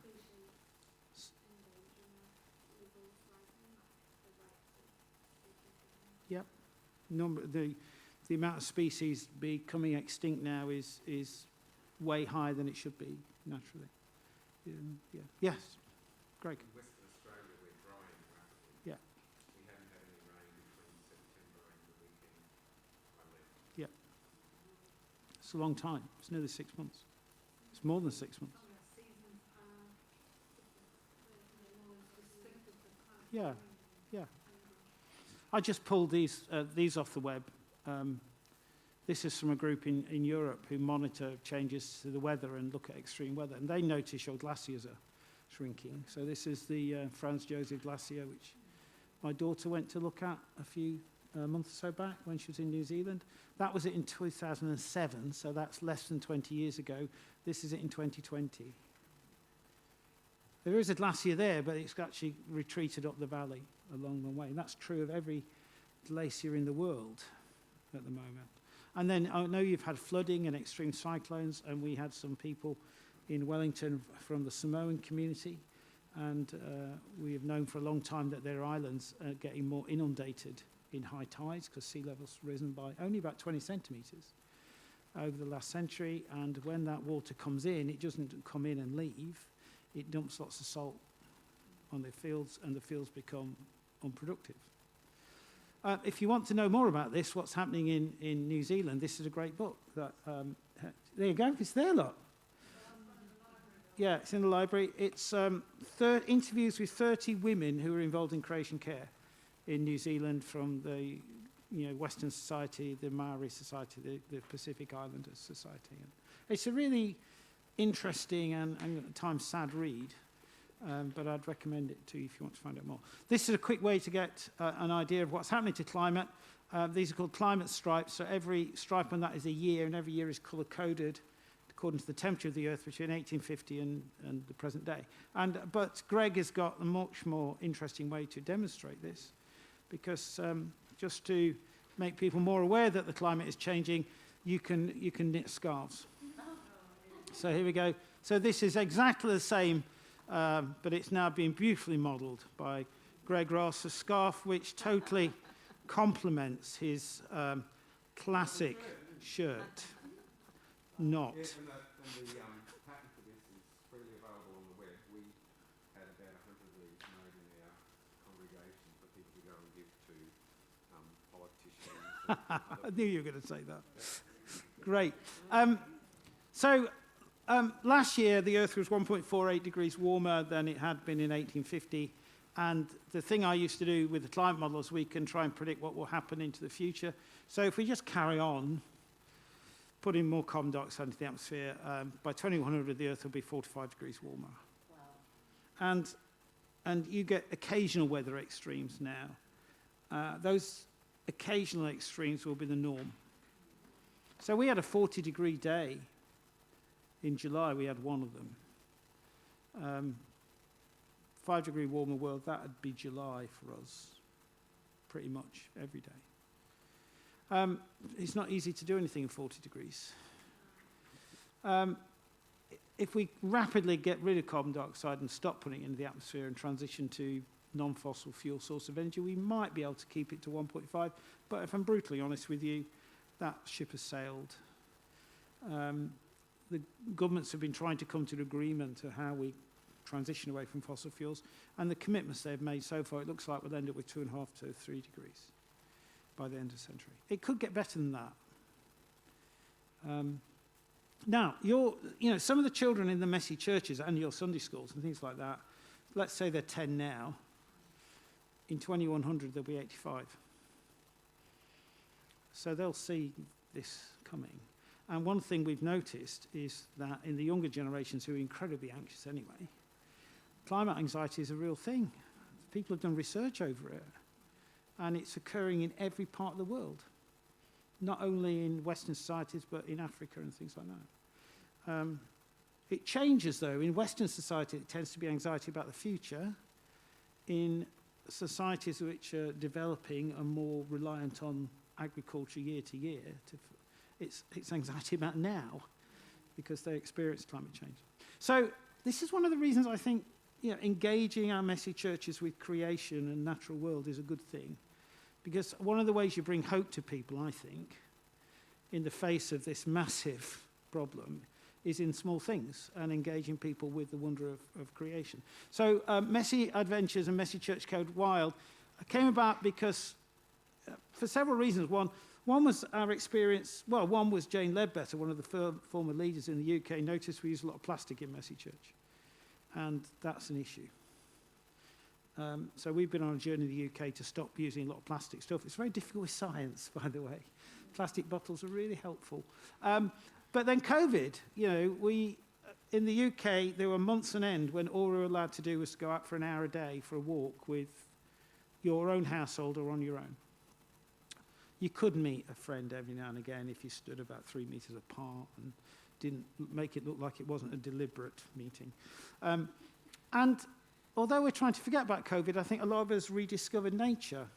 Yep. The amount of species becoming extinct now is way higher than it should be naturally. Yeah. Yes. Greg. In Western Australia, we're drying rapidly. Yeah. We haven't had any rain between September and the weekend I left. Yeah. It's a long time. It's nearly 6 months. It's more than 6 months. Yeah. Yeah. I just pulled these off the web. This is from a group in Europe who monitor changes to the weather and look at extreme weather. And they notice your glaciers are shrinking. So this is the Franz Josef Glacier, which my daughter went to look at a few months or so back when she was in New Zealand. That was it in 2007, so that's less than 20 years ago. This is it in 2020. There is a glacier there, but it's actually retreated up the valley along the way. And that's true of every glacier in the world at the moment. And then I know you've had flooding and extreme cyclones, and we had some people in Wellington from the Samoan community, and we have known for a long time that their islands are getting more inundated in high tides because sea level's risen by only about 20 centimetres over the last century, and when that water comes in, it doesn't come in and leave. It dumps lots of salt on the fields, and the fields become unproductive. If you want to know more about this, what's happening in New Zealand, this is a great book. That, there you go, it's there, look. Yeah, it's in the library. It's interviews with 30 women who are involved in creation care in New Zealand from the Western Society, the Maori Society, the Pacific Islanders Society. And it's a really interesting and at times sad read. But I'd recommend it to you if you want to find out more. This is a quick way to get an idea of what's happening to climate. These are called climate stripes. So every stripe on that is a year, and every year is colour-coded according to the temperature of the Earth between 1850 and the present day. But Greg has got a much more interesting way to demonstrate this, because just to make people more aware that the climate is changing, you can knit scarves. So here we go. So this is exactly the same, but it's now being beautifully modelled by Greg Ross, a scarf which totally complements his classic shirt. Not. Yeah, and the patent for this is freely available on the web. We had about 100 of these made in our congregation for people to go and give to politicians. I knew you were going to say that. Great. Last year, the Earth was 1.48 degrees warmer than it had been in 1850. And the thing I used to do with the climate model is we can try and predict what will happen into the future. So if we just carry on putting more carbon dioxide into the atmosphere, by 2100, the Earth will be 45 degrees warmer. Wow. And you get occasional weather extremes now. Those occasional extremes will be the norm. So we had a 40-degree day. In July, we had one of them. 5-degree warmer world, that would be July for us, pretty much every day. It's not easy to do anything in 40 degrees. If we rapidly get rid of carbon dioxide and stop putting it into the atmosphere and transition to non-fossil fuel source of energy, we might be able to keep it to 1.5. But if I'm brutally honest with you, that ship has sailed. The governments have been trying to come to an agreement to how we transition away from fossil fuels, and the commitments they've made so far, it looks like we'll end up with 2.5 to 3 degrees by the end of the century. It could get better than that. Now, some of the children in the messy churches and your Sunday schools and things like that, let's say they're 10 now, in 2100 they'll be 85. So they'll see this coming. And one thing we've noticed is that in the younger generations, who are incredibly anxious anyway, climate anxiety is a real thing. People have done research over it, and it's occurring in every part of the world, not only in Western societies, but in Africa and things like that. It changes, though. In Western society, it tends to be anxiety about the future. In societies which are developing and more reliant on agriculture year to year, it's anxiety about now, because they experience climate change. So this is one of the reasons I think engaging our messy churches with creation and natural world is a good thing. Because one of the ways you bring hope to people, I think, in the face of this massive problem, is in small things and engaging people with the wonder of creation. So Messy Adventures and Messy Church Code Wild came about because, for several reasons. One was our experience, one was Jane Ledbetter, one of the former leaders in the UK, noticed we use a lot of plastic in Messy Church. And that's an issue. So we've been on a journey in the UK to stop using a lot of plastic stuff. It's very difficult with science, by the way. Plastic bottles are really helpful. But then COVID, we, in the UK, there were months on end when all we were allowed to do was to go out for an hour a day for a walk with your own household or on your own. You could meet a friend every now and again if you stood about 3 meters apart and didn't make it look like it wasn't a deliberate meeting. And although we're trying to forget about COVID, I think a lot of us rediscovered nature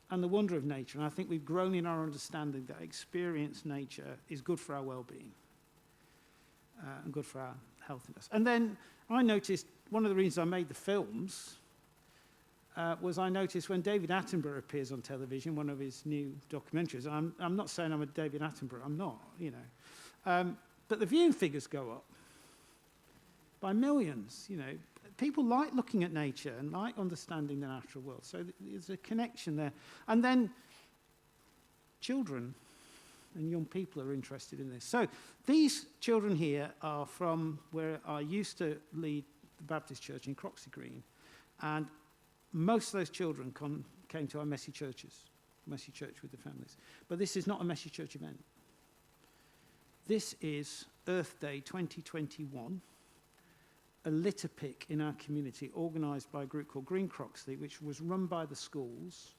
and the wonder of nature. And I think we've grown in our understanding that experience nature is good for our well-being and good for our healthiness. And then I noticed, one of the reasons I made the films was I noticed when David Attenborough appears on television, one of his new documentaries, I'm not saying I'm a David Attenborough, I'm not, but the viewing figures go up by millions, People like looking at nature and like understanding the natural world. So there's a connection there. And then children and young people are interested in this. So these children here are from where I used to lead the Baptist church in Croxley Green. And most of those children came to our messy churches, messy church with the families. But this is not a messy church event. This is Earth Day 2021. A litter pick in our community organised by a group called Green Croxley, which was run by the schools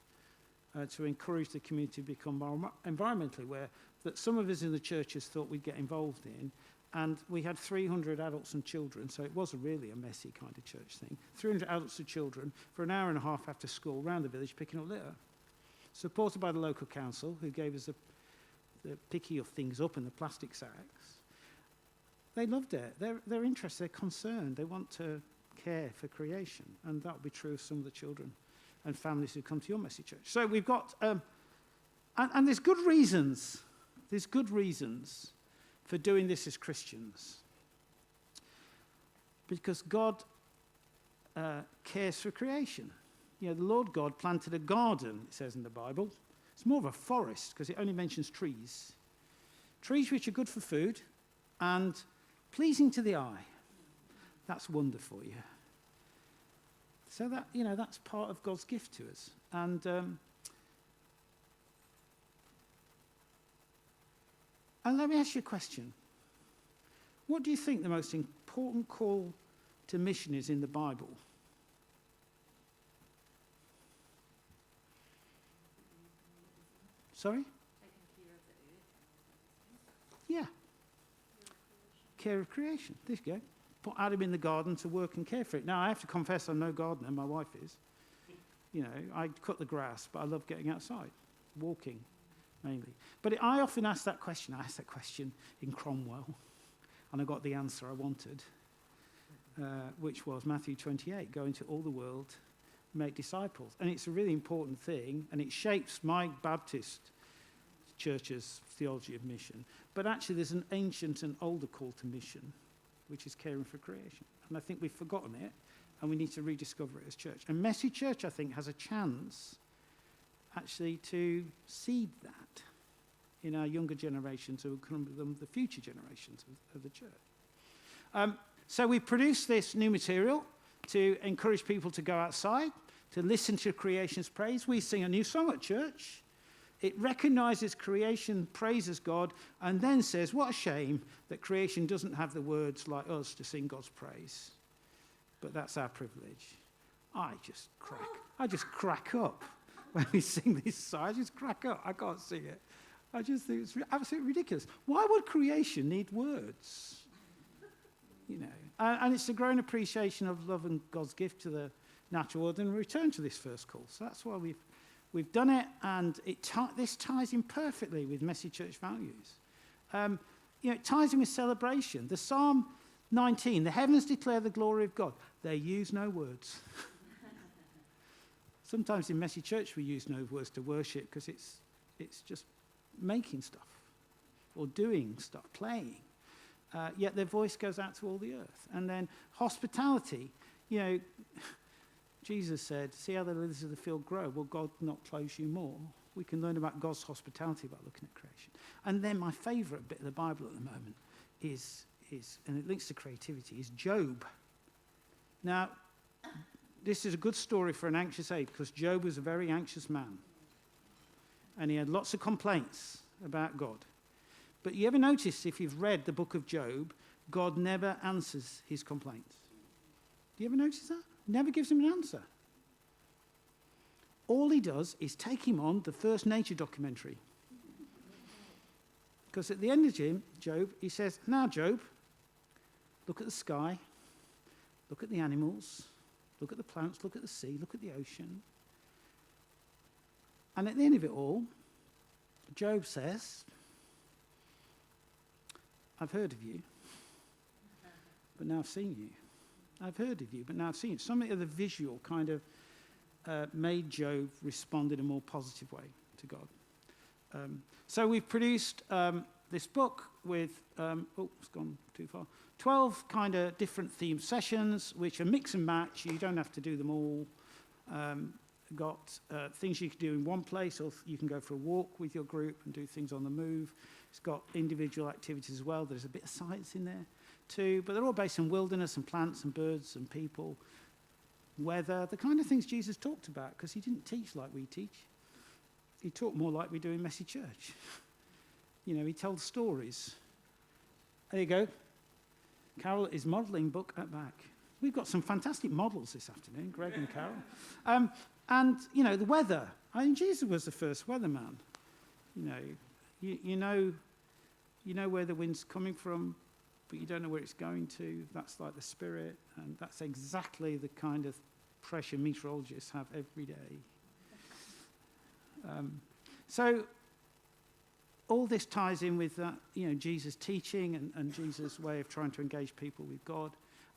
to encourage the community to become more environmentally aware, that some of us in the churches thought we'd get involved in. And we had 300 adults and children, so it was really a messy kind of church thing. 300 adults and children for an hour and a half after school around the village picking up litter. Supported by the local council, who gave us the picking of things up in the plastic sacks. They loved it. They're interested, they're concerned. They want to care for creation. And that will be true of some of the children and families who come to your messy church. So we've got, and there's good reasons. There's good reasons for doing this as Christians. Because God cares for creation. The Lord God planted a garden, it says in the Bible. It's more of a forest because it only mentions trees. Trees which are good for food and pleasing to the eye. That's wonder for you. So that, that's part of God's gift to us. And let me ask you a question. What do you think the most important call to mission is in the Bible? Sorry? Yeah. Care of creation. There you go. Put Adam in the garden to work and care for it. Now, I have to confess I'm no gardener. My wife is. I cut the grass, but I love getting outside, walking mainly. But I often ask that question. I asked that question in Cromwell, and I got the answer I wanted, which was Matthew 28, go into all the world, make disciples. And it's a really important thing, and it shapes my Baptist church's theology of mission. But actually there's an ancient and older call to mission, which is caring for creation. And I think we've forgotten it, and we need to rediscover it as church. And Messy Church, I think, has a chance actually to seed that in our younger generations who will become the future generations of the church. So we produced this new material to encourage people to go outside, to listen to creation's praise. We sing a new song at church. It recognizes creation, praises God, and then says, what a shame that creation doesn't have the words like us to sing God's praise. But that's our privilege. I just crack up when we sing this song. I just crack up. I can't sing it. I just think it's absolutely ridiculous. Why would creation need words? You know, and it's a growing appreciation of love and God's gift to the natural world, and we return to this first call. So that's why we've done it, and this ties in perfectly with Message Church values. It ties in with celebration. The Psalm 19, the heavens declare the glory of God. They use no words. Sometimes in Message Church we use no words to worship because it's just making stuff or doing stuff, playing. Yet their voice goes out to all the earth. And then hospitality, Jesus said, see how the lilies of the field grow. Will God not clothe you more? We can learn about God's hospitality by looking at creation. And then my favourite bit of the Bible at the moment is, and it links to creativity, is Job. Now, this is a good story for an anxious age because Job was a very anxious man. And he had lots of complaints about God. But you ever notice, if you've read the book of Job, God never answers his complaints? Do you ever notice that? Never gives him an answer. All he does is take him on the first nature documentary. Because at the end of Job, he says, now, Job, look at the sky, look at the animals, look at the plants, look at the sea, look at the ocean. And at the end of it all, Job says, I've heard of you, but now I've seen you. I've heard of you, but now I've seen you. Something of the visual kind of made Job respond in a more positive way to God. So we've produced this book with, it's gone too far, 12 kind of different themed sessions, which are mix and match. You don't have to do them all. Got things you can do in one place, or you can go for a walk with your group and do things on the move. It's got individual activities as well. There's a bit of science in there too, but they're all based on wilderness and plants and birds and people, weather, the kind of things Jesus talked about, because he didn't teach like we teach. He taught more like we do in Messy Church. He told stories. There you go. Carol is modelling book at back. We've got some fantastic models this afternoon, Greg and Carol. And, the weather. I mean, Jesus was the first weatherman. You know where the wind's coming from, but you don't know where it's going to. That's like the Spirit, and that's exactly the kind of pressure meteorologists have every day. So all this ties in with that, Jesus' teaching and Jesus' way of trying to engage people with God.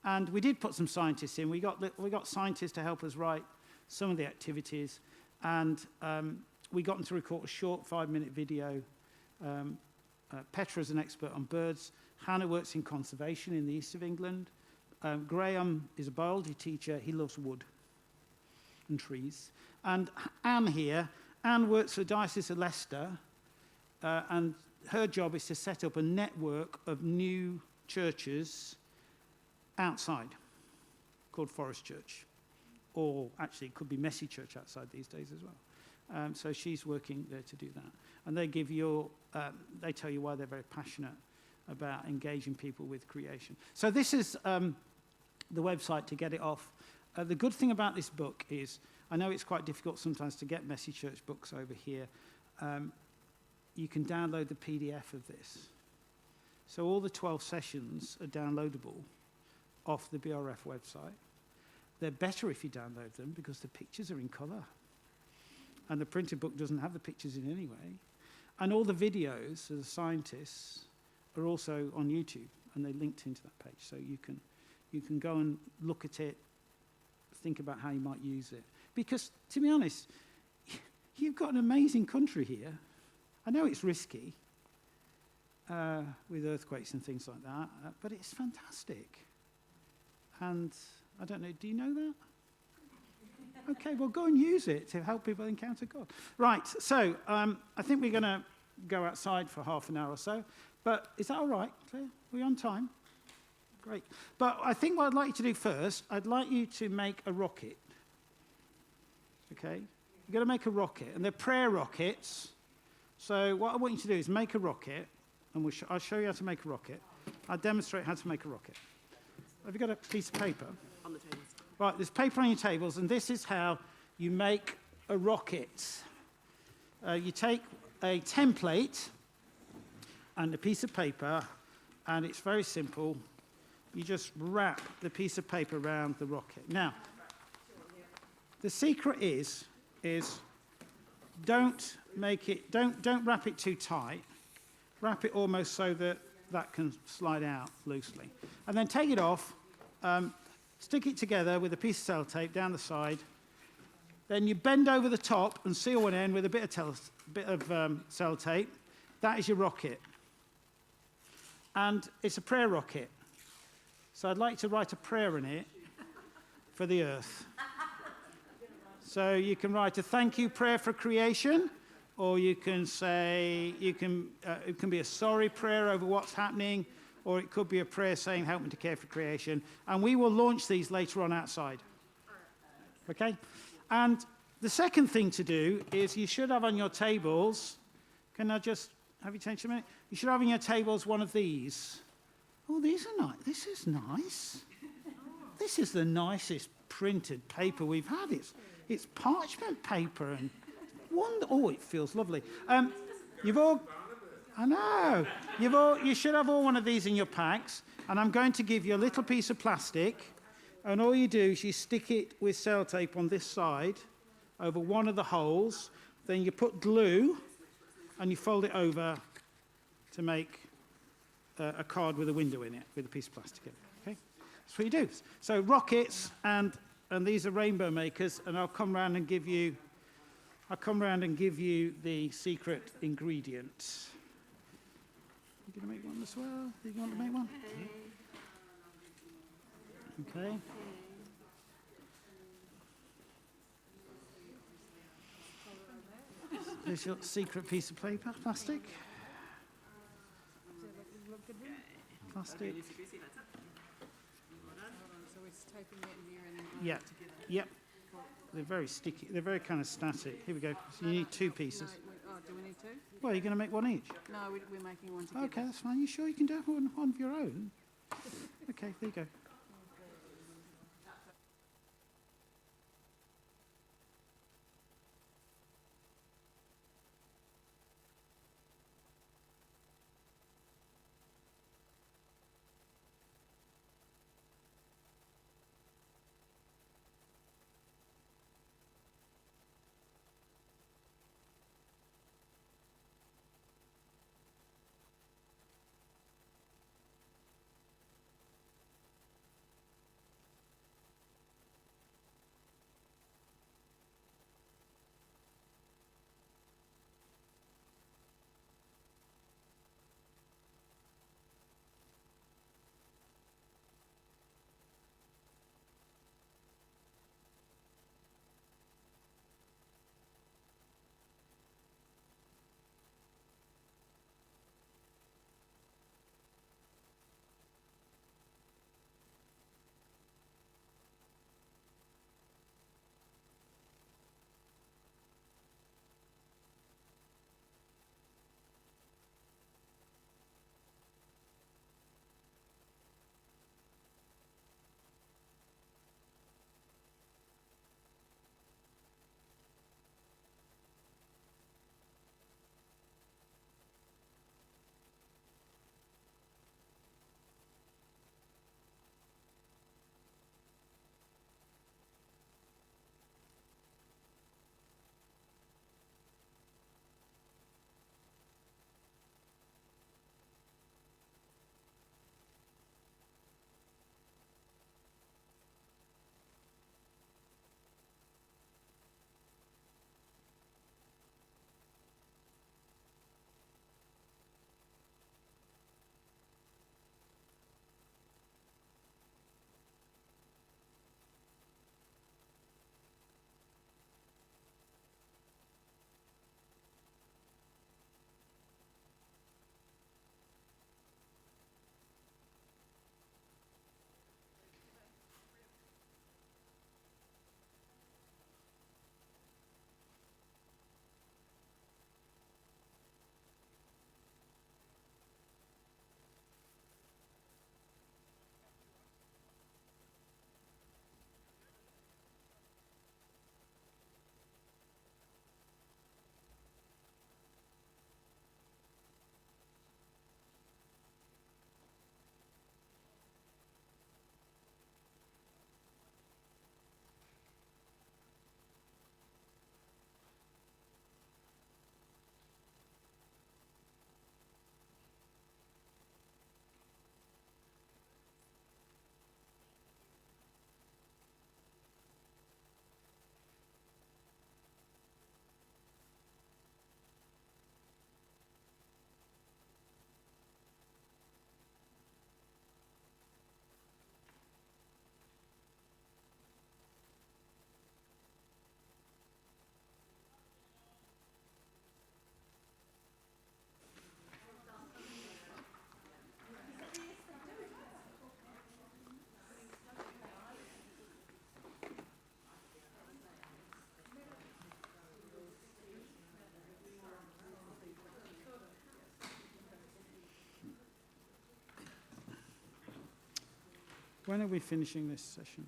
And we did put some scientists in. We got scientists to help us write some of the activities, and we got them to record a short 5-minute video. Petra's an expert on birds. Hannah works in conservation in the east of England. Graham is a biology teacher. He loves wood and trees. And Anne works for the Diocese of Leicester, and her job is to set up a network of new churches outside called Forest Church. Or actually, it could be Messy Church outside these days as well. So she's working there to do that. And they they tell you why they're very passionate about engaging people with creation. So this is the website to get it off. The good thing about this book is, I know it's quite difficult sometimes to get Messy Church books over here. You can download the PDF of this. So all the 12 sessions are downloadable off the BRF website. They're better if you download them because the pictures are in colour. And the printed book doesn't have the pictures in anyway. And all the videos of the scientists are also on YouTube, and they're linked into that page. So you can go and look at it, think about how you might use it. Because, to be honest, you've got an amazing country here. I know it's risky with earthquakes and things like that, but it's fantastic. And I don't know, do you know that? Okay, well, go and use it to help people encounter God. Right, so I think we're going to go outside for half an hour or so. But is that all right, Claire? Are we on time? Great. But I think what I'd like you to do first, I'd like you to make a rocket. Okay? You've got to make a rocket. And they're prayer rockets. So what I want you to do is make a rocket, and I'll show you how to make a rocket. I'll demonstrate how to make a rocket. Have you got a piece of paper? On the tables. Right, there's paper on your tables, and this is how you make a rocket. You take a template and a piece of paper, and it's very simple. You just wrap the piece of paper around the rocket. Now, the secret is don't wrap it too tight. Wrap it almost so that that can slide out loosely. And then take it off, stick it together with a piece of sellotape down the side. Then you bend over the top and seal one end with a bit of sellotape. That is your rocket. And it's a prayer rocket. So I'd like to write a prayer in it for the earth. So you can write a thank you prayer for creation, or you can say, it can be a sorry prayer over what's happening, or it could be a prayer saying, help me to care for creation. And we will launch these later on outside. Okay? And the second thing to do is you should have on your tables, can I just have you attention a minute? You should have on your tables one of these. Oh, these are nice. This is nice. This is the nicest printed paper we've had. It's parchment paper and oh, it feels lovely. You've all, I know. You should have all one of these in your packs, and I'm going to give you a little piece of plastic, and all you do is you stick it with sellotape on this side over one of the holes, then you put glue, and you fold it over to make a card with a window in it, with a piece of plastic in it. Okay, that's what you do. So rockets, and these are rainbow makers, and I'll come round and give you the secret ingredient. You going to make one as well? Do you want to make one? Okay. There's your secret piece of paper, plastic. Plastic. Yeah. Yep. They're very sticky. They're very kind of static. Here we go. So you need two pieces. Do we need two? Well, you're going to make one each. No, we're making one together. Okay, that's fine. You sure you can do one of your own? Okay, there you go. When are we finishing this session?